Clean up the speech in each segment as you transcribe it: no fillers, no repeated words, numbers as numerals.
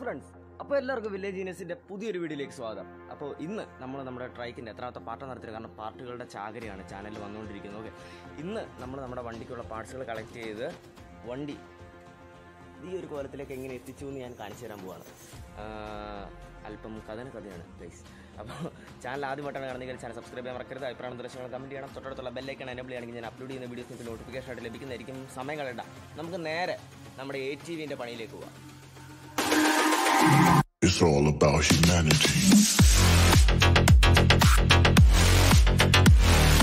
Friends, അപ്പോൾ എല്ലാവർക്കും വില്ലേജീനിയസിൻ്റെ പുതിയൊരു വീഡിയോയിലേക്ക് സ്വാഗതം. അപ്പോൾ ഇന്ന് നമ്മൾ നമ്മുടെ ട്രൈക്കിൻ്റെ എത്രാമത്തെ പാർട്ട് നടത്തിയത്, കാരണം പാർട്ടുകളുടെ ചാകരയാണ് ചാനലിൽ വന്നുകൊണ്ടിരിക്കുന്നത്. ഓക്കെ, ഇന്ന് നമ്മൾ നമ്മുടെ വണ്ടിക്കുള്ള പാർട്സുകൾ കളക്ട് ചെയ്ത് വണ്ടി ഈ ഒരു കോലത്തിലേക്ക് എങ്ങനെ എത്തിച്ചു എന്ന് ഞാൻ കാണിച്ചു തരാൻ പോവാണ്. അല്പം കഥയാണ് ഗൈസ്. അപ്പോൾ ചാനൽ ആദ്യമായിട്ടാണ് കാണുന്നതെങ്കിൽ ചാനൽ സബ്സ്ക്രൈബ് ചെയ്യാൻ മറക്കരുത്. അഭിപ്രായ നിർദ്ദേശങ്ങൾ കമൻറ്റ് ചെയ്യണം. തൊട്ടടുത്തുള്ള ബെല്ലൈക്കൺ എനേബിൾ ചെയ്യുകയാണെങ്കിൽ ഞാൻ അപ്ലോഡ് ചെയ്യുന്ന വീഡിയോസിന് നോട്ടിഫിക്കേഷൻ ആയിട്ട് ലഭിക്കുന്നതായിരിക്കും. സമയം കളയണ്ട, നമുക്ക് നേരെ നമ്മുടെ ATVൻ്റെ പണിയിലേക്ക് പോവാം. It's all about humanity.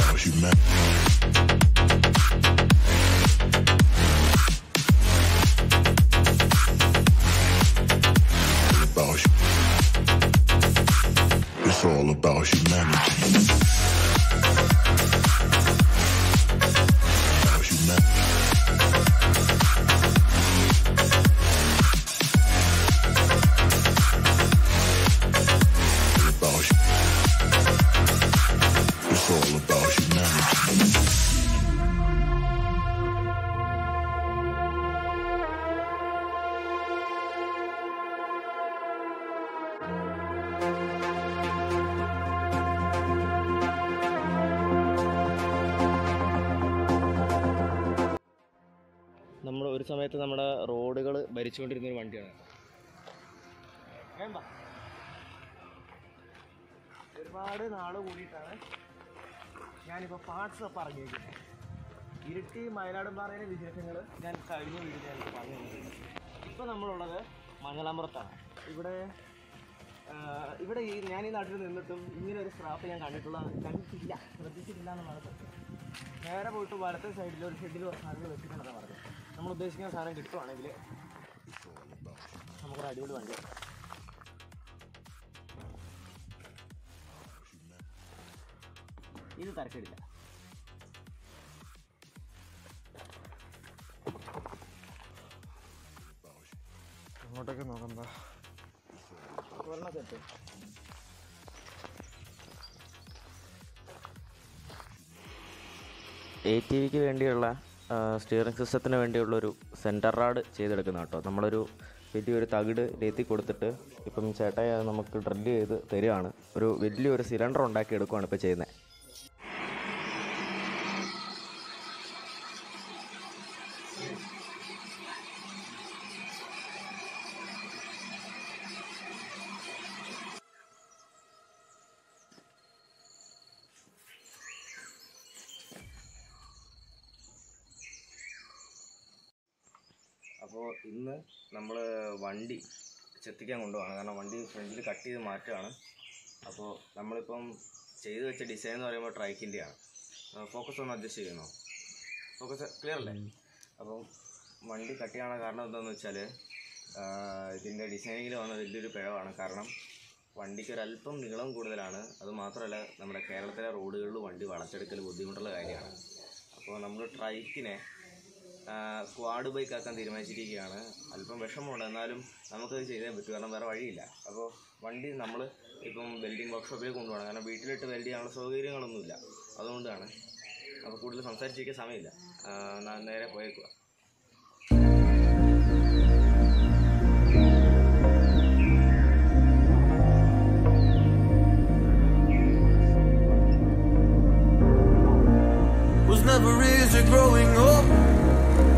About humanity. It's all about humanity. നമ്മൾ ഒരു സമയത്ത് നമ്മുടെ റോഡുകൾ ഭരിച്ചുകൊണ്ടിരുന്നൊരു വണ്ടിയാണ്. ഒരുപാട് നാൾ കൂടിയിട്ടാണ് ഞാനിപ്പോൾ പാർട്സ് അപ്പം ഇറങ്ങിയിരിക്കുന്നത്. ഇരിട്ടി മയിലാടുംപാറയിലെ വിശേഷങ്ങൾ ഞാൻ കഴിഞ്ഞ വീഡിയോയിൽ പറഞ്ഞു. ഇപ്പോൾ നമ്മളുള്ളത് മംഗലാപുരത്താണ്. ഇവിടെ ഞാൻ ഈ നാട്ടിൽ നിന്നിട്ടും ഇങ്ങനെ ഒരു സ്ക്രാപ്പ് ഞാൻ ശ്രദ്ധിച്ചിട്ടില്ല എന്നുള്ളതാണ് സത്യം. നേരെ പോയിട്ട് വലത്തെ സൈഡിൽ ഒരു ഷെഡിൽ സാധനങ്ങൾ വെച്ചിട്ടുണ്ടെന്നാണ് പറഞ്ഞത്. നമ്മൾ ഉദ്ദേശിക്കുന്ന സാധനം കിട്ടുവാണെങ്കിൽ നമുക്കൊരു അടിപൊളി വണ്ടി. ഇത് തരക്കേടില്ല. അങ്ങോട്ടൊക്കെ നോക്കണ്ട, ഒരെണ്ണം സെറ്റ്. ATVക്ക് വേണ്ടിയുള്ള സ്റ്റിയറിംഗ് സിസ്റ്റത്തിന് വേണ്ടിയുള്ളൊരു സെൻറ്റർ റാഡ് ചെയ്തെടുക്കുന്ന കേട്ടോ. നമ്മളൊരു വലിയൊരു തകിട് എത്തി കൊടുത്തിട്ട് ഇപ്പം ചേട്ടായി അത് നമുക്ക് ഡ്രില്ല് ചെയ്ത് തരികയാണ്. ഒരു വലിയൊരു സിലിണ്ടർ ഉണ്ടാക്കി എടുക്കുകയാണ് ഇപ്പോൾ ചെയ്യുന്നത്. അപ്പോൾ ഇന്ന് നമ്മൾ വണ്ടി ചെത്തിക്കാൻ കൊണ്ടുപോകാണ്. കാരണം വണ്ടി ഫ്രണ്ടിൽ കട്ട് ചെയ്ത് മാറ്റുകയാണ്. അപ്പോൾ നമ്മളിപ്പം ചെയ്ത് വെച്ച ഡിസൈൻ എന്ന് പറയുമ്പോൾ ട്രൈക്കിൻ്റെയാണ്. ഫോക്കസ് ഒന്ന് അഡ്ജസ്റ്റ് ചെയ്യുന്നു. ഫോക്കസ് ക്ലിയർ അല്ലേ? അപ്പം വണ്ടി കട്ട് ചെയ്യാനുള്ള കാരണം എന്താണെന്ന് വെച്ചാൽ ഇതിൻ്റെ ഡിസൈനിങ്ങിൽ വന്ന വലിയൊരു പിഴവാണ്. കാരണം വണ്ടിക്ക് ഒരല്പം നീളം കൂടുതലാണ്. അതുമാത്രമല്ല, നമ്മുടെ കേരളത്തിലെ റോഡുകളിൽ വണ്ടി വളച്ചെടുക്കൽ ബുദ്ധിമുട്ടുള്ള കാര്യമാണ്. അപ്പോൾ നമ്മൾ ട്രൈക്കിനെ സ്ക്വാഡ് ബൈക്ക് ആക്കാൻ തീരുമാനിച്ചിരിക്കുകയാണ്. അല്പം വിഷമമുണ്ട്, എന്നാലും നമുക്കത് ചെയ്തേ പറ്റൂ, കാരണം വേറെ വഴിയില്ല. അപ്പോൾ വണ്ടി നമ്മൾ ഇപ്പം വെൽഡിങ് വർക്ക്ഷോപ്പിലേക്ക് കൊണ്ടുപോകണം. കാരണം വീട്ടിലിട്ട് വെൽഡ് ചെയ്യാനുള്ള സൗകര്യങ്ങളൊന്നുമില്ല, അതുകൊണ്ടാണ്. അപ്പോൾ കൂടുതൽ സംസാരിച്ചിരിക്കാൻ സമയമില്ല, നേരെ പോയേക്കുക.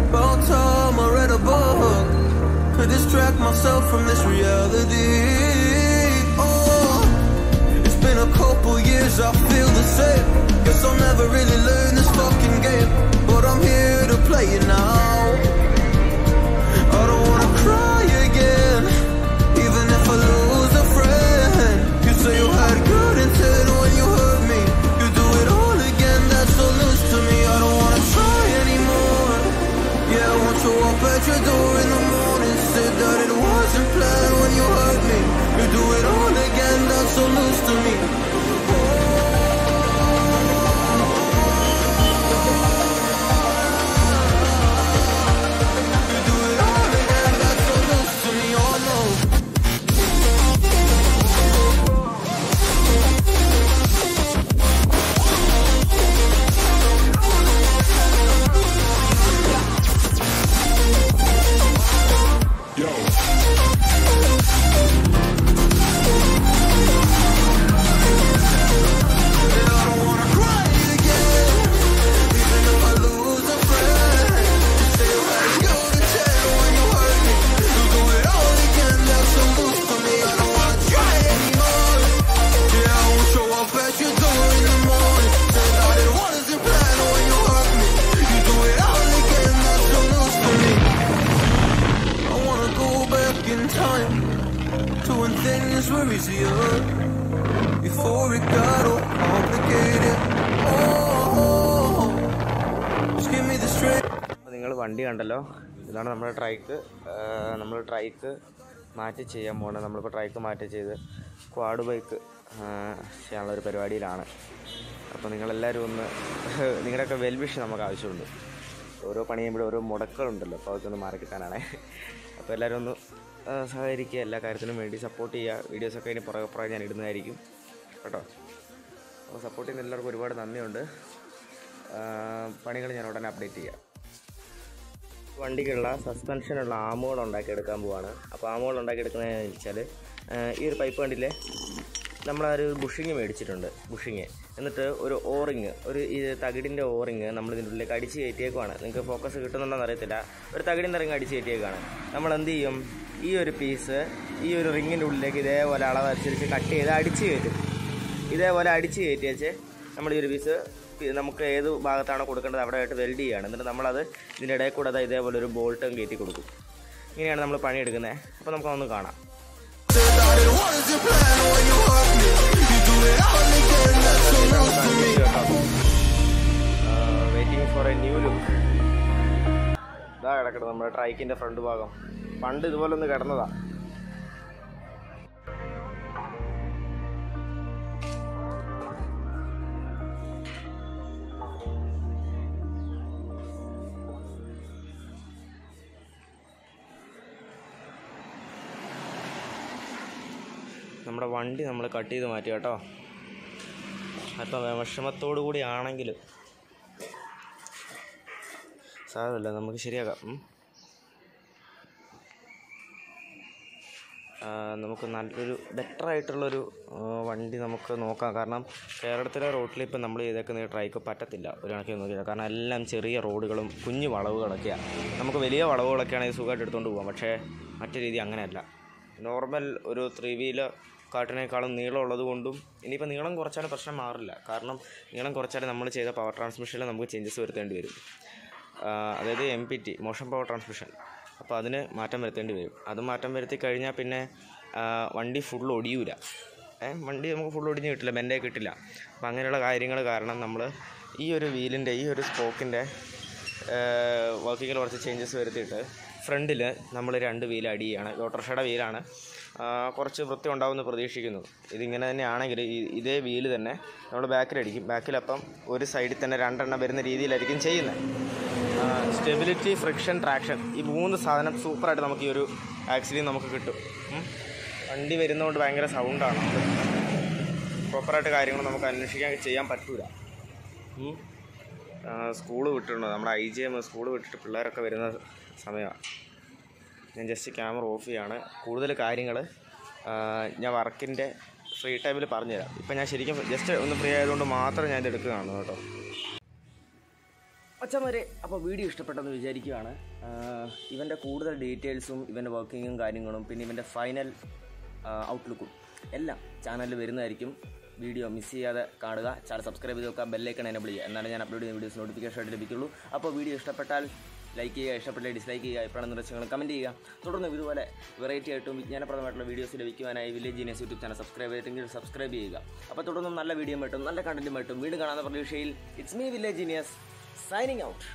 About time I read a book to distract myself from this reality. Oh, it's been a couple years, I feel the same. Guess I'll never really learn this fucking game, but I'm here to play it now. I don't wanna cry again, even if I lose a friend. You say you had good intent when you hurt me. You do it all again, that's so loose to me. I don't wanna try anymore. Yeah, I want to walk at your door in the morning. Said that it wasn't planned when you hurt me. You do it all again, that's so loose to me. You do it all again, that's so loose to me. Oh no. easier before it got all complicated. Oh, just give me the strength. നിങ്ങൾ വണ്ടി കണ്ടല്ലോ, ഇതാണ് നമ്മുടെ ട്രൈക്ക്. നമ്മൾ ട്രൈക്ക് മാറ്റി ചെയ്യാൻ പോകുന്നത്. നമ്മളിപ്പോൾ ട്രൈക്ക് മാറ്റി ചെയ്ത് ക്വാഡ് ബൈക്ക് ചെയ്യാനുള്ളൊരു പരിപാടിയിലാണ്. അപ്പോൾ നിങ്ങളെല്ലാവരും ഒന്ന് നിങ്ങളുടെയൊക്കെ വെൽവിഷ് നമുക്ക് ആവശ്യമുണ്ട്. ഓരോ പണി ചെയ്യുമ്പോഴും ഓരോ മുടക്കുകളുണ്ടല്ലോ, അപ്പോൾ അതൊക്കെ ഒന്ന് മാറി കിട്ടാനാണ്. അപ്പോൾ എല്ലാവരും ഒന്ന് സഹകരിക്കുക, എല്ലാ കാര്യത്തിനും വേണ്ടി സപ്പോർട്ട് ചെയ്യുക. വീഡിയോസൊക്കെ അതിന് പുറകെ ഞാൻ ഇടുന്നതായിരിക്കും കേട്ടോ. അപ്പോൾ സപ്പോർട്ട് ചെയ്യുന്ന എല്ലാവർക്കും ഒരുപാട് നന്ദിയുണ്ട്. പണികൾ ഞാൻ ഉടനെ അപ്ഡേറ്റ് ചെയ്യാം. വണ്ടിക്കുള്ള സസ്പെൻഷനുള്ള ആമുകൾ ഉണ്ടാക്കിയെടുക്കാൻ പോവാണ്. അപ്പോൾ ആമുകൾ ഉണ്ടാക്കിയെടുക്കുന്നതെന്ന് വെച്ചാൽ ഈ ഒരു പൈപ്പ് കണ്ടില്ലേ, നമ്മളൊരു ബുഷിങ് മേടിച്ചിട്ടുണ്ട്. ബുഷിങ് എന്നിട്ട് ഒരു ഓറിങ്, ഒരു ഈ തകിടിൻ്റെ ഓറിങ് നമ്മൾ ഇതിൻ്റെ ഉള്ളിലേക്ക് അടിച്ച് കയറ്റിയേക്കുവാണ്. നിങ്ങൾക്ക് ഫോക്കസ് കിട്ടുന്നുണ്ടോയെന്ന് അറിയത്തില്ല. ഒരു തകിടിൻ്റെ റിങ് അടിച്ച് കയറ്റിയേക്കാണ്. നമ്മൾ എന്ത് ചെയ്യും, ഈ ഒരു പീസ് ഈ ഒരു റിങ്ങിൻ്റെ ഉള്ളിലേക്ക് ഇതേപോലെ അളവനുസരിച്ച് കട്ട് ചെയ്ത് അടിച്ച് കയറ്റും. ഇതേപോലെ അടിച്ച് കയറ്റി വെച്ച് നമ്മൾ ഈ ഒരു പീസ് നമുക്ക് ഏത് ഭാഗത്താണ് കൊടുക്കേണ്ടത് അവിടെ ആയിട്ട് വെൽഡ് ചെയ്യുകയാണ്. എന്നിട്ട് നമ്മളത് ഇതിൻ്റെ ഇടയിൽ കൂടെ അത് ഇതേപോലെ ഒരു ബോൾട്ടും കയറ്റി കൊടുക്കും. ഇങ്ങനെയാണ് നമ്മൾ പണിയെടുക്കുന്നത്. അപ്പോൾ നമുക്കൊന്ന് കാണാം. Waiting for A new look. ഇതാ കിടക്കുന്നത് നമ്മുടെ ട്രൈക്കിൻ്റെ ഫ്രണ്ട് ഭാഗം. പണ്ട് ഇതുപോലെ ഒന്ന് കിടന്നതാണ്. നമ്മുടെ വണ്ടി നമ്മൾ കട്ട് ചെയ്ത് മാറ്റി കേട്ടോ. അപ്പം വിഷമത്തോടു കൂടി ആണെങ്കിലും സാരമില്ല, നമുക്ക് ശരിയാക്കാം. നമുക്ക് നല്ലൊരു ബെറ്ററായിട്ടുള്ളൊരു വണ്ടി നമുക്ക് നോക്കാം. കാരണം കേരളത്തിലെ റോഡിൽ ഇപ്പം നമ്മൾ ചെയ്തേക്കുന്ന ട്രൈക്ക് പറ്റത്തില്ല ഒരു കണക്കിൽ നോക്കിയാൽ. കാരണം എല്ലാം ചെറിയ റോഡുകളും കുഞ്ഞു വളവുകളൊക്കെയാണ്. നമുക്ക് വലിയ വളവുകളൊക്കെയാണെങ്കിൽ സുഖമായിട്ട് എടുത്തുകൊണ്ട് പോകാം. പക്ഷേ മറ്റു രീതി അങ്ങനെയല്ല. നോർമൽ ഒരു 3 വീലർ കാട്ടിനേക്കാളും നീളമുള്ളത് കൊണ്ടും ഇനിയിപ്പോൾ നീളം കുറച്ചാലും പ്രശ്നം മാറില്ല. കാരണം നീളം കുറച്ചാലും നമ്മൾ ചെയ്ത പവർ ട്രാൻസ്മിഷനിൽ നമുക്ക് ചേഞ്ചസ് വരുത്തേണ്ടി വരും. അതായത് MPT, മോഷൻ പവർ ട്രാൻസ്മിഷൻ. അപ്പോൾ അതിന് മാറ്റം വരുത്തേണ്ടി വരും. അത് മാറ്റം വരുത്തി കഴിഞ്ഞാൽ പിന്നെ വണ്ടി ഫുൾ ഒടിയൂല. വണ്ടി നമുക്ക് ഫുൾ ഒടിഞ്ഞ് കിട്ടില്ല, ബെൻഡേ കിട്ടില്ല. അപ്പോൾ അങ്ങനെയുള്ള കാര്യങ്ങൾ കാരണം നമ്മൾ ഈ ഒരു വീലിൻ്റെ ഈ ഒരു സ്പോക്കിൻ്റെ വർക്കിങ്ങിൽ കുറച്ച് ചേഞ്ചസ് വരുത്തിയിട്ട് ഫ്രണ്ടിൽ നമ്മൾ 2 വീൽ അടി ചെയ്യാണ്. ഓട്ടോറിക്ഷയുടെ വീലാണ്. കുറച്ച് വൃത്തി ഉണ്ടാവുമെന്ന് പ്രതീക്ഷിക്കുന്നു. ഇതിങ്ങനെ തന്നെ ആണെങ്കിൽ ഇതേ വീല് തന്നെ നമ്മൾ ബാക്കിലടിക്കും. ബാക്കിലപ്പം ഒരു സൈഡിൽ തന്നെ 2 എണ്ണം വരുന്ന രീതിയിലായിരിക്കും ചെയ്യുന്നത്. സ്റ്റെബിലിറ്റി, ഫ്രിക്ഷൻ, ട്രാക്ഷൻ, ഈ 3 സാധനം സൂപ്പറായിട്ട് നമുക്ക് ഈ ഒരു ആക്സിലിൽ നമുക്ക് കിട്ടും. വണ്ടി വരുന്നതുകൊണ്ട് ഭയങ്കര സൗണ്ടാണ്. പ്രോപ്പറായിട്ട് കാര്യങ്ങൾ നമുക്ക് അന്വേഷിക്കാൻ ചെയ്യാൻ പറ്റൂല. സ്കൂള് വിട്ടിട്ടുണ്ട്, നമ്മുടെ IGM സ്കൂള് വിട്ടിട്ട് പിള്ളേരൊക്കെ വരുന്ന സമയമാണ്. ഞാൻ ജസ്റ്റ് ക്യാമറ ഓഫ് ചെയ്യാണ്. കൂടുതൽ കാര്യങ്ങൾ ഞാൻ വർക്കിൻ്റെ ഫ്രീ ടൈമിൽ പറഞ്ഞുതരാം. ഇപ്പം ഞാൻ ശരിക്കും ജസ്റ്റ് ഒന്ന് ഫ്രീ ആയതുകൊണ്ട് മാത്രം ഞാൻ ഇത് എടുക്കുകയാണ് കേട്ടോ. അച്ഛന്മാരെ, അപ്പോൾ വീഡിയോ ഇഷ്ടപ്പെട്ടെന്ന് വിചാരിക്കുകയാണ്. ഇവൻ്റെ കൂടുതൽ ഡീറ്റെയിൽസും ഇവൻ്റെ വർക്കിങ്ങും കാര്യങ്ങളും പിന്നെ ഇവൻ്റെ ഫൈനൽ ഔട്ട്ലുക്കും എല്ലാം ചാനലിൽ വരുന്നതായിരിക്കും. വീഡിയോ മിസ് ചെയ്യാതെ കാണുക. ചാനൽ സബ്സ്ക്രൈബ് ചെയ്ത് വെക്കുക, ബെല്ലൈക്കൺ എനേബിൾ ചെയ്യുക. എന്നാലും ഞാൻ അപ്ലോഡ് ചെയ്യുന്ന വീഡിയോസ് നോട്ടിഫിക്കേഷൻ ആയിട്ട് ലഭിക്കുള്ളൂ. അപ്പോൾ വീഡിയോ ഇഷ്ടപ്പെട്ടാൽ ലൈക്ക് ചെയ്യുക, ഇഷ്ടപ്പെട്ടാൽ ഡിസ്ലൈക്ക് ചെയ്യുക, എപ്പോഴാണ് നിർദ്ദേശങ്ങൾ കമൻറ്റ് ചെയ്യുക. തുടർന്ന് ഇതുപോലെ വെറൈറ്റി ആയിട്ടും വിജ്ഞാനപ്രദമായിട്ടുള്ള വീഡിയോസ് ലഭിക്കുവാനായി വില്ലേജീനിയസ് യൂട്യൂബ് ചാനൽ സബ്സ്ക്രൈബ് ചെയ്തിട്ടെങ്കിൽ സബ്സ്ക്രൈബ് ചെയ്യുക. അപ്പോൾ തുടർന്നും നല്ല വീഡിയോ ആയിട്ടും നല്ല കണ്ടന്റുമായിട്ടും വീണ്ടും കാണാവുന്ന പ്രതീക്ഷയിൽ ഇറ്റ്സ് മീ വില്ലേജീനിയസ് സൈനിങ് ഔട്ട്.